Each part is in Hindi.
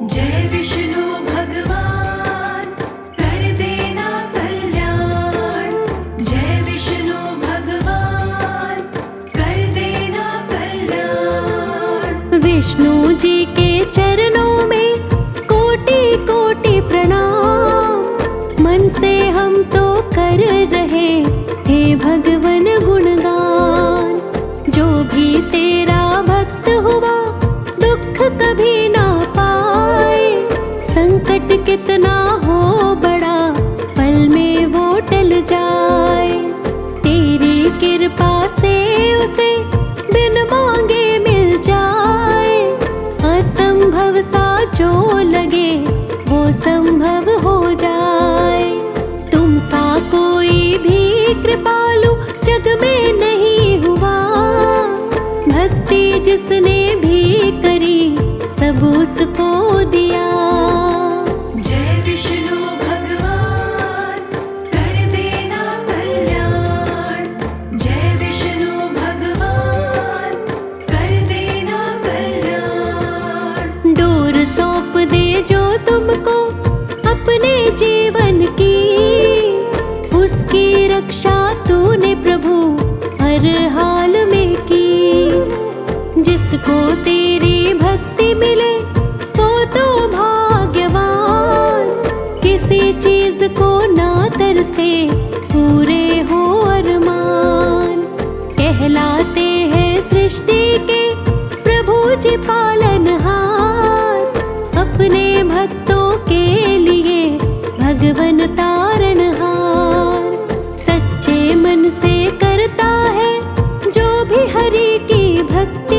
जय विष्णु भगवान कर देना कल्याण। जय विष्णु भगवान कर देना कल्याण। विष्णु जी के चरणों में कोटि कोटि प्रणाम। मन से हम तो कर रहे हे भगवन गुणगान। जो भी तेरा भक्त हुआ दुख कभी ना पाए। संकट कितना हो बड़ा पल में वो टल जाए। तेरी कृपा से उसे बिन मांगे मिल जाए। असंभव सा जो लगे वो संभव हो जाए। तुम सा कोई भी कृपालु जग में नहीं हुआ। भक्ति जिसने भी करी सब उसको दिया। जय विष्णु भगवान कर देना कल्याण। जय विष्णु भगवान कर देना कल्याण। डोर सौंप दे जो तुमको अपने जीवन की। उसकी रक्षा तूने प्रभु हर हाल में की। जिसको तेरी भक्ति मिले वो तो भाग्यवान। किसी चीज को ना तरसे पूरे हो अरमान। कहलाते हैं सृष्टि के प्रभु जी पालनहार। अपने भक्तों के लिए भगवन तारणहार। सच्चे मन से करता है जो भी हरि की भक्ति।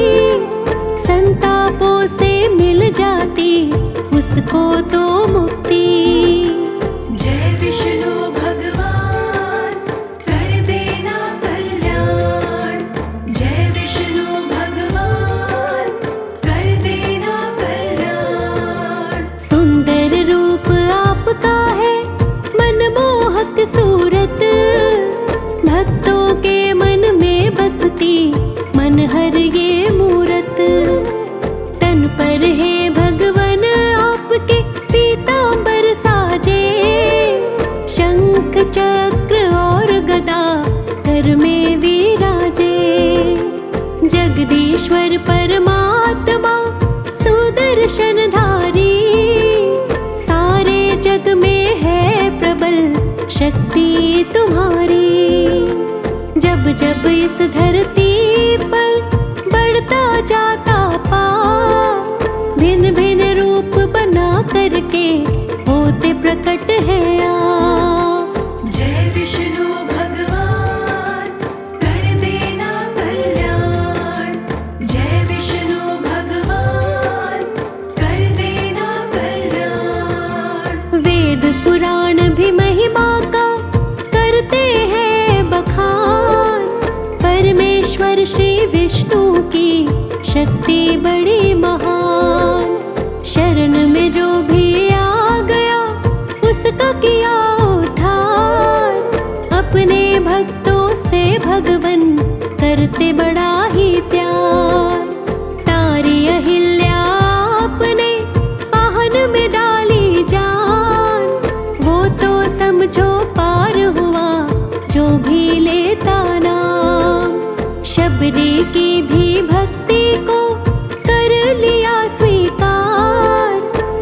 संतापों से मिल जाती उसको तो मुक्ति। जय विष्णु भगवान कर देना कल्याण। जय विष्णु भगवान कर देना कल्याण। सुंदर रूप आपका है मनमोहक सूरत। भक्तों के मन में बसती मनहर ये मूरत। तन पर है भगवन आपके पीतांबर साजे। शंख चक्र और गदा कर में विराजे। जगदीश्वर परमात्मा सुदर्शन धारी। सारे जग में है प्रबल शक्ति तुम्हारी। जब जब इस धरती पर बढ़ता जाता पाप। भिन्न भिन्न रूप बना करके होते प्रकट है आप। जय विष्णु भगवान कर देना कल्याण। जय विष्णु भगवान कर देना कल्याण। वेद पुराण भी महिमा का करते हैं बखान। परमेश्वर श्री विष्णु की शक्ति बड़ी महान। शरण में जो भी आ गया उसका किया उद्धार। अपने भक्तों से भगवन करते बड़ा ही प्यार। तारी अहिल्या आपने आहन में डाली जान। वो तो समझो पार हुआ जो भी लेता नाम। शबरी की भी भक्ति को कर लिया स्वीकार।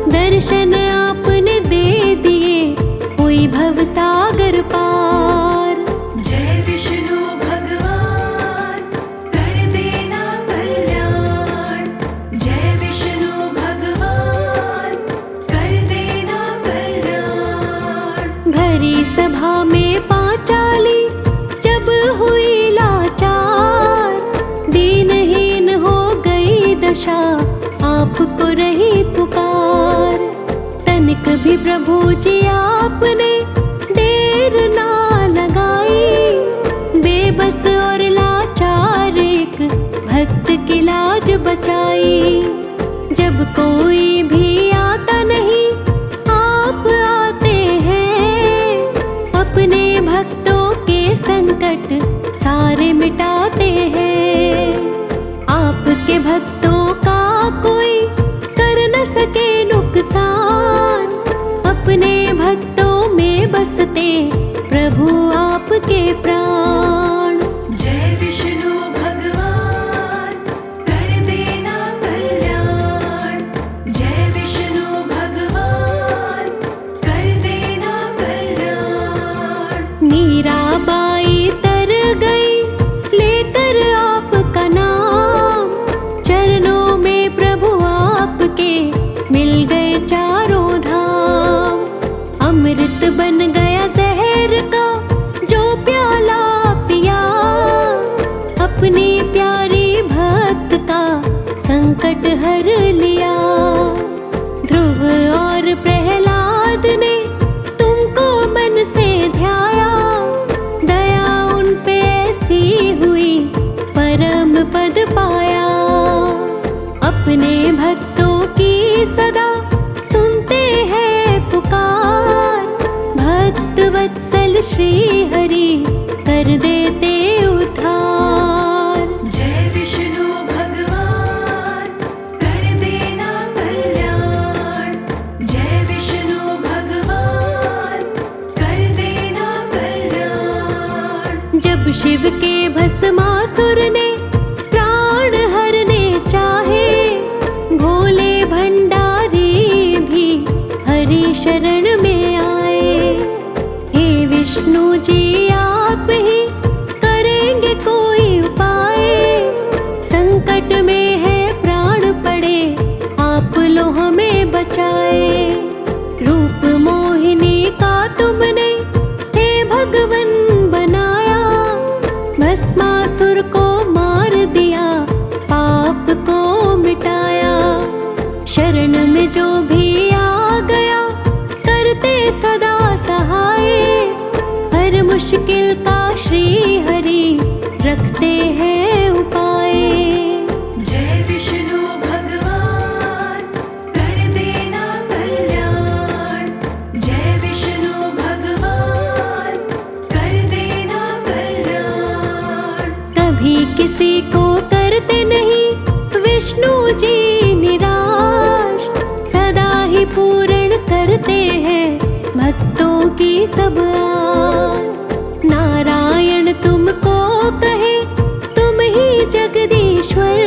दर्शन आपने दे दिए हुई भव सागर पार। जय विष्णु भगवान कर देना कल्याण। जय विष्णु भगवान कर देना कल्याण। भरी सभा में पांचाली जब हुई लाचार। दीनहीन हो गई दशा आपको रही पुकार। तनिक भी प्रभु जी आपने देर ना लगाई। बेबस और लाचार एक भक्त की लाज बचाई। जब कोई भी आता नहीं आप आते हैं। अपने भक्तों के संकट सारे मिटाते हैं। आपके भक्तों संकट हर लिया। ध्रुव और प्रहलाद ने तुमको मन से ध्याया, दया उन पे ऐसी हुई परम पद पाया। अपने भक्तों की सदा सुनते हैं पुकार, भक्त वत्सल श्री हरि कर देते उद्धार। जय विष्णु भगवान कर देना कल्याण, जय विष्णु भगवान कर देना कल्याण। जब शिव के भस्मासुर ने प्राण हरने चाहे, भोले भंडारी भी हरि शरण में आए। हे विष्णु जी आप ही करेंगे कोई उपाय, संकट में है प्राण पड़े आप लो हमें बचाए। रूप मोहिनी का तुमने हे भगवन बनाया, भस्मासुर को मार दिया पाप को मिटाया। शरण में जो भी आ गया करते सदा सहाय, हर मुश्किल का श्री हरि रखते हैं उपाय। जय विष्णु भगवान कर देना कल्याण, जय विष्णु भगवान कर देना कल्याण। कभी किसी को करते नहीं विष्णु जी निराश, सदा ही पूर्ण करते हैं भक्तों की सब आस। नारायण तुमको कहे तुम ही जगदीश्वर,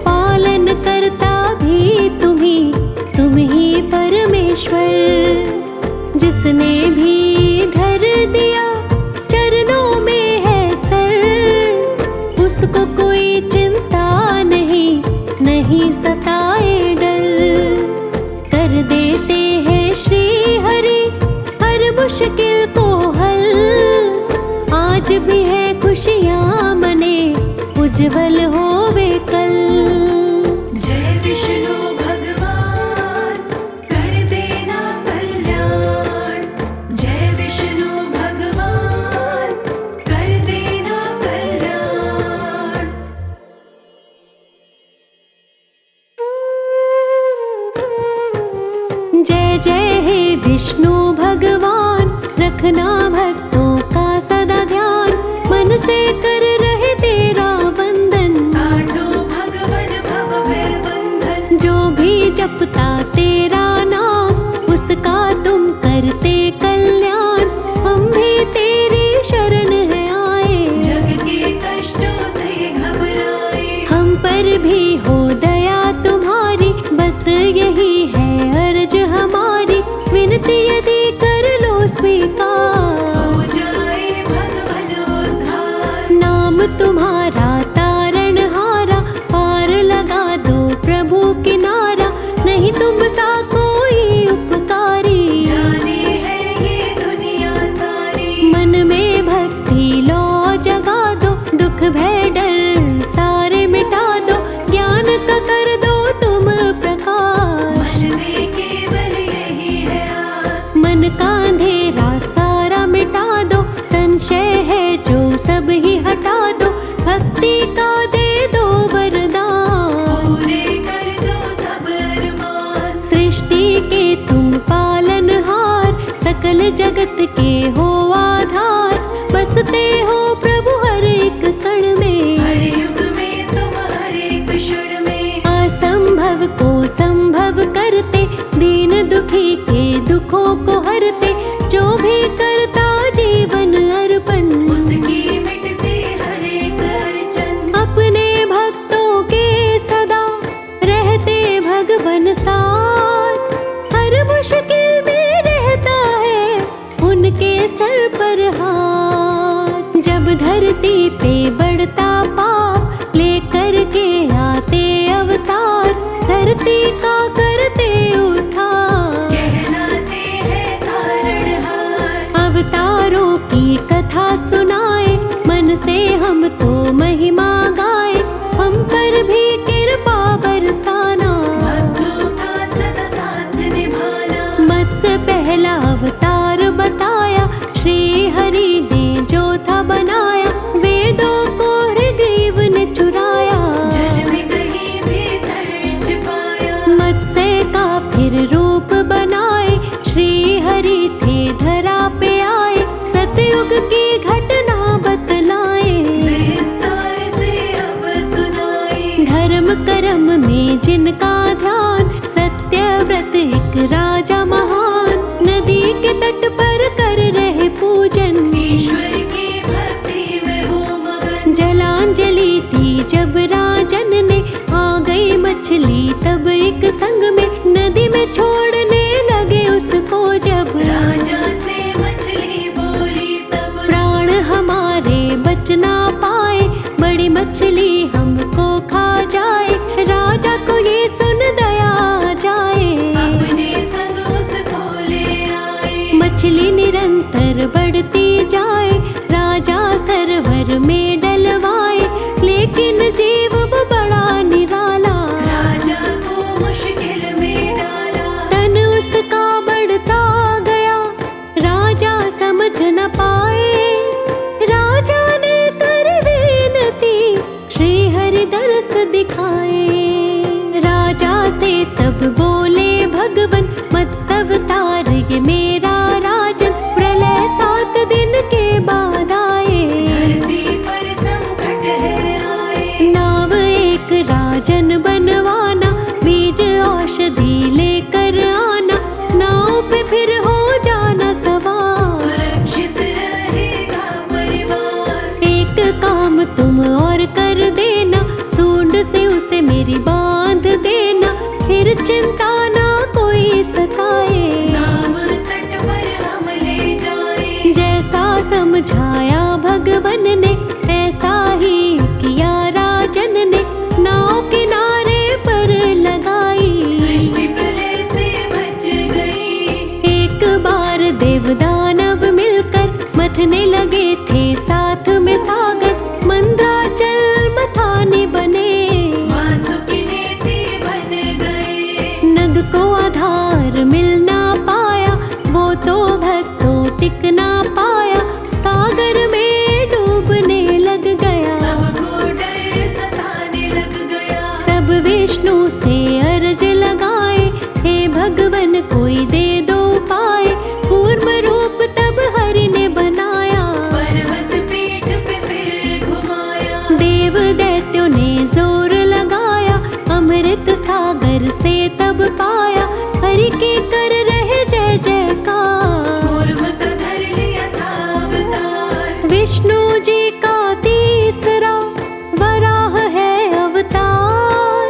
पालन करता भी तुम ही परमेश्वर। जिसने भी धर दिया चरणों में है सर, उसको कोई चिंता नहीं सताए डर। कर देते हैं श्री हरि हर मुश्किल को हल, आज भी है खुशियाँ मने उज्जवल होवे कल। जय विष्णु भगवान कर देना कल्याण, जय विष्णु भगवान कर देना कल्याण। जय जय हे विष्णु भगवान, रखना भक्तों का सदा ध्यान, मन से कर रहे तेरा वंदन। काटो भगवन भव भय बंधन, जो भी जपता तेरा नाम, उसका तुम करते कल्याण। हम भी तेरी शरण है आए, जग के कष्टों से घबराए। हम पर भी हो दया तुम्हारी, बस यही है अर्ज हमारी। विनती यदि कर लो स्वीकार, हो जाए भगवन उद्धार। नाम तुम्हारा तारण हारा, पार लगा दो प्रभु किनारा। नहीं तुम सा कोई उपकारी, जाने है ये दुनिया सारी। मन में भक्ति लो जगा दो, दुख भय डर सारे मिटा दो। ज्ञान का कर दो तुम प्रकाश, मन में केवल यही है आस। मन का अंधेरा सारा मिटा दो। संशय है जो सब ही हटा दो, भक्ति का दे दो वरदान। पूरे कर दो सब अरमान, सृष्टि के तुम पालनहार, सकल जगत के हो आधार। बसते हो प्रभु हर एक कण में, हर युग में तुम हर एक क्षण में। असंभव को संभव करते, दीन दुखी के दुखों को हरते। जो भी करता जीवन अर्पण, उसकी मिटती हर एक अड़चन। अपने भक्तों के सदा रहते भगवन साथ, हर मुश्किल में रहता है उनके सर पर हाथ। जब धरती पे बढ़ता पाप, लेकर के आते अवतार, धरती का करते उद्धार। कहलाते हैं तारणहार, अवतारों की कथा सुनाए, मन से हम तो महिमा गाए। हम पर भी कृपा जिनका ध्यान, सत्यव्रत एक राजा महान, नदी के तट पर कर रहे पूजन, ईश्वर की भक्ति में हो मगन। जलांजलि दी जब राजन ने, आ गई मछली तब एक संग में, नदी में छोड़ने लगे उसको जब, राजा से मछली बोली तब, प्राण हमारे बच ना पाए, बड़ी मछली हमको खा जाए, राजा को ये सुन दया आ जाए, अपने संग उसको ले आए। मछली निरंतर बढ़ती जाए, राजा सरोवर में डलवाए, लेकिन जीव वो बड़ा निराला, राजा को मुश्किल में डाला। तन उसका बढ़ता गया, राजा समझ न पाए, राजा ने कर विनती, श्री हरि दर्श दिखाए, राजा से तब बोले भगवन, मत्स्य अवतार ये मेरा राजन, प्रलय 7 दिन के बाद आए, धरती पर संकट है आए। नाव एक राजन बनवाना, बीज औषधि लेकर आना, नाव पे फिर हो जाना सवार, सुरक्षित रहेगा परिवार। एक काम तुम और कर देना, सूंड से उसे मेरी बांध देना, फिर चिंता ना कोई सताए, नाव तट पर हम ले जाए। जैसा समझाया भगवन ने, ऐसा ही किया राजन ने, नाव किनारे पर लगाई, सृष्टि प्रलय से बच गई। एक बार देवदानव मिलकर मथने लगे थे साथ में सागर, मंद्राचल मथाने बने, वासुकी नेति बन गए। नग को आधार मिल ना पाया, वो तो भक्तों टिक ना पाया, सागर में डूबने लग गया, सबको डर सताने लग गया। सब विष्णु से अर्ज लगाए, हे भगवन कोई दे दो उपाय, कूर्म रूप तब हरि ने बनाया, पर्वत पीठ पे फिर घुमाया। देव दैत्यों ने जोर लगाया, अमृत सागर से तब पाया, हरि के कर रहे जय जयकार, कूर्म का धर लिया था अवतार। विष्णु जी का तीसरा वराह है अवतार,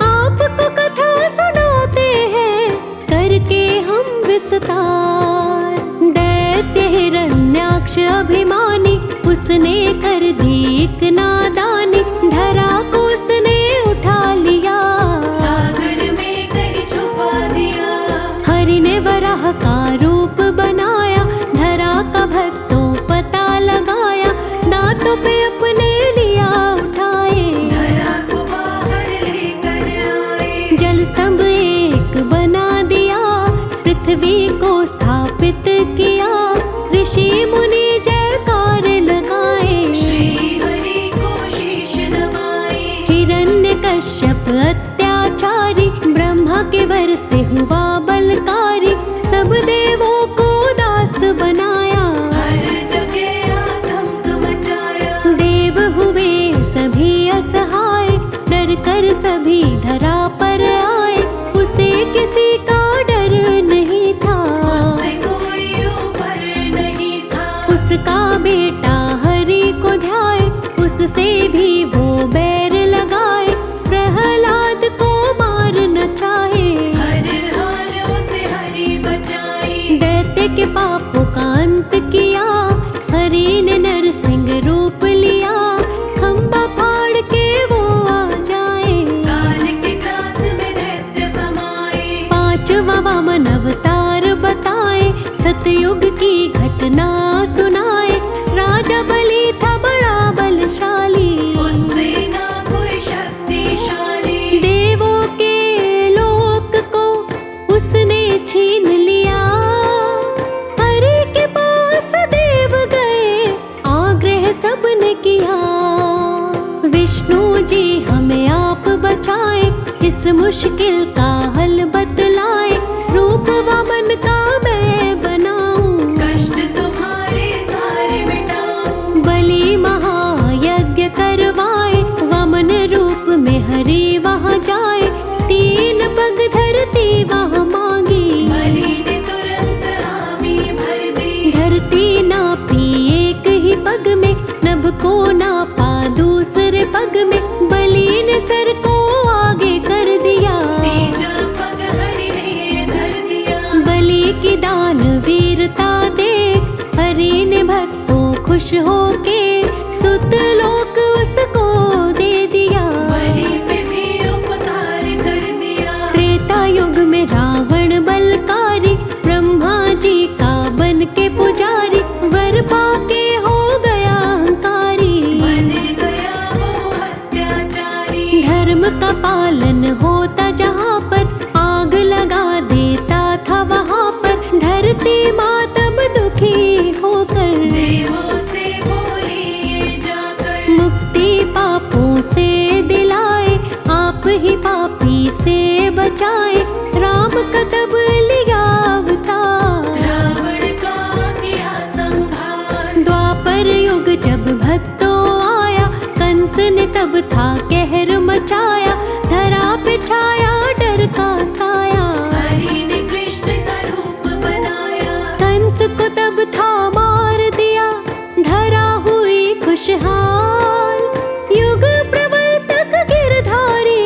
आपको कथा सुनाते हैं करके हम विस्तार, दैत्य हिरण्याक्ष अभिमानी, उसने कर दी एक नादानी, धरा को उसने उठा लिया, सागर में कहीं छुपा दिया। हरि ने वराह का रूप बनाया, धरा का भक्तों पता लगाया, दांतों पे अपने लिया उठाए, धरा को बाहर लेकर आए। जल स्तंभ एक बना दिया, पृथ्वी को स्थापित किया, ऋषि मुनि जयकार लगाए, श्री हरि को शीश नवाए। हिरण्यकश्यप अत्याचारी, ब्रह्मा के वर से हुआ बलकारी, सब देवों को दास बनाया, हर जगह आतंक मचाया। देव हुए सभी असहाय, डर कर सभी धरा पर आए, उसे किसी का डर नहीं था, उससे कोई ऊपर नहीं था। उसका बेटा हरि को ध्याए, उससे भी वो बैर लगाए, प्रहलाद को मार न चाहे, हर हाल उसे हरि बचाए। दैत्य के पापों का अंत किया, हरि ने नरसिंह रूप लिया, खंबा फाड़ के वो आ जाए, काल के ग्रास में दैत्य समाए। 5वां वामन अवतार बताए, सतयुग की घटना सुनाए, राजा बलि था बड़ा बलशाली, उससे ना कोई शक्तिशाली। देवों के लोक को उसने छीन लिया, हरि के पास देव गए, आग्रह सबने किया, विष्णु जी हमें आप बचाए, इस मुश्किल का हल बतलाए, रूप वामन का मैं बनाऊं, कष्ट तुम्हारे सारे मिटाऊं। बलि महायज्ञ करवाए, वामन रूप में हरि वहाँ जाए, खुश होके सुत लोक उसको दे दिया। बलि पे भी उपकार कर दिया। त्रेता युग में रावण बलकारी, ब्रह्मा जी का बन के पुजारी, वर पाके हो गया अहंकारी। बन गया वो अत्याचारी। धर्म का पालन होता जहाँ पर, आग लगा देता था वहाँ पर। धरती माँ तब दुखी होकर देवों से बोली ये जाकर, मुक्ति पापों से दिलाए, आप ही पापी से बचाए। राम का तब लिया अवतार, रावण का किया संहार। द्वापर युग जब भक्तों आया, कंस ने तब था कहर मचाया। धरा पे छाया डर का साया, हरि ने कृष्ण का रूप बनाया। कंस को तब था मार दिया, धरा हुई खुशहाल। युग प्रवर्तक गिरधारी,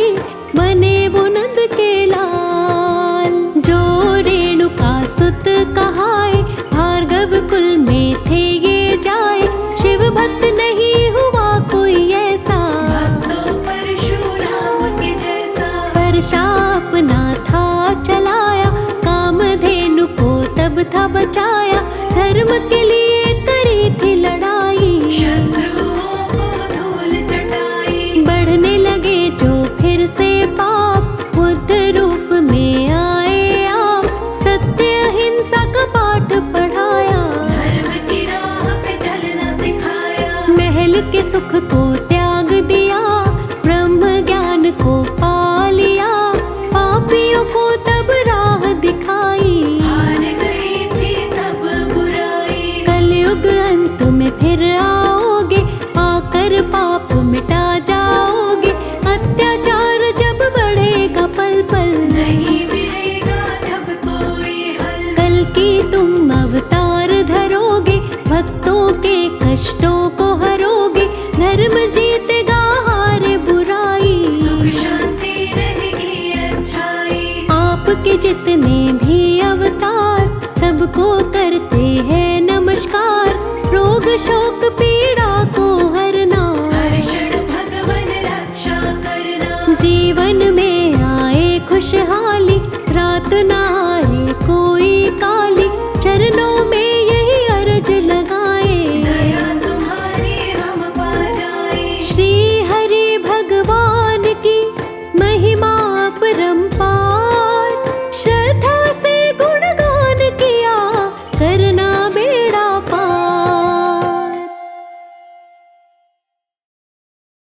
बने वो नंद के लाल। जो रेणुका सुत कहाए, भार्गव कुल में थे ये जाए। शिव भक्त नहीं हुआ कोई ऐसा, भक्तों परशुराम के जैसा। वर्षा अपना था चलाया, कामधेनु को तब था बचाया। धर्म के लिए करी थी लड़ाई, शत्रुओं को धूल चटाई। बढ़ने लगे जो फिर से पाप, बुद्ध रूप में आए आप। सत्य अहिंसा का पाठ पढ़ाया, धर्म की राह पे चलना सिखाया। महल के सुख को त्याग दिया, ब्रह्म ज्ञान को पा लिया। पापियों को तब राह दिखाई, हार गई थी तब बुराई। कलयुग अंत में फिर आओगे, आकर पाप मिटा जाओगे। अत्याचार जब बढ़ेगा पल पल, नहीं मिलेगा जब कोई हल। कल की तुम अवतार धरोगे, भक्तों के कष्टों को हरोगे। धर्म जीतेगा हारे बुराई, सुख शांति रहेगी अच्छाई। आपके जितने भी अवतार, सबको करते हैं नमस्कार। रोग शोक पे